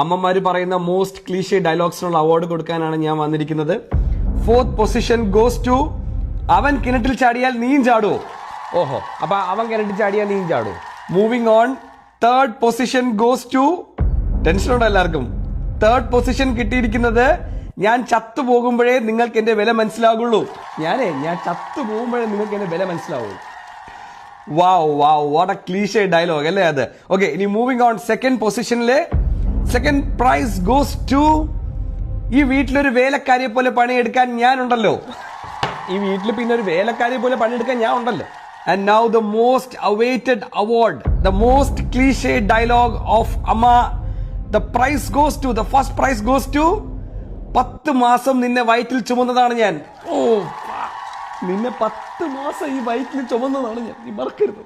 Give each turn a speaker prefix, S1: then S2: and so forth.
S1: അമ്മമാര് പറയുന്ന most cliché ഡയലോഗ്സിനുള്ള award കൊടുക്കാനാണ് ഞാൻ വന്നിരിക്കുന്നത്. 4th പൊസിഷൻ ഗോസ് ടു അവൻ കിണറ്റിൽ ചാടിയാൽ നീയും ചാടുവോ? ഓഹോ, അപ്പൊ അവൻ കിണറ്റിൽ ചാടിയാൽ നീയും ചാടുവോ? Moving on. 3rd position goes to, ടെൻഷനുണ്ടോ എല്ലാവർക്കും? 3rd പൊസിഷൻ കിട്ടിയിരിക്കുന്നത് ഞാൻ ചത്തു പോകുമ്പോഴേ നിങ്ങൾക്ക് എന്റെ വില മനസ്സിലാകുള്ളൂ. ഞാൻ ചത്തു പോകുമ്പോഴേ നിങ്ങൾക്ക് എന്റെ വില മനസ്സിലാവുള്ളൂ. Wow wow, what a cliche dialogue അല്ലേ അത്. ഓക്കെ, ഇനി മൂവിംഗ് ഓൺ. 2nd പൊസിഷനിലെ സെക്കൻഡ് പ്രൈസ് ഗോസ് ടു, ഈ വീട്ടിലൊരു വേലക്കാരിയെ പോലെ പണിയെടുക്കാൻ ഞാനുണ്ടല്ലോ. ഈ വീട്ടിൽ പിന്നെ ഒരു വേലക്കാരിയെ പോലെ പണിയെടുക്കാൻ ഞാൻ ഉണ്ടല്ലോ. And now the most awaited award, the most cliche dialogue of അമ്മ. The prize goes to, the first prize goes to 10 മാസം നിന്നെ വയറ്റിൽ ചുമന്നതാണ് ഞാൻ. ഓ, നിന്നെ 10 മാസം ഈ വയറ്റിൽ ചുമന്നതാണ് ഞാൻ, നീ മറക്കരുത്.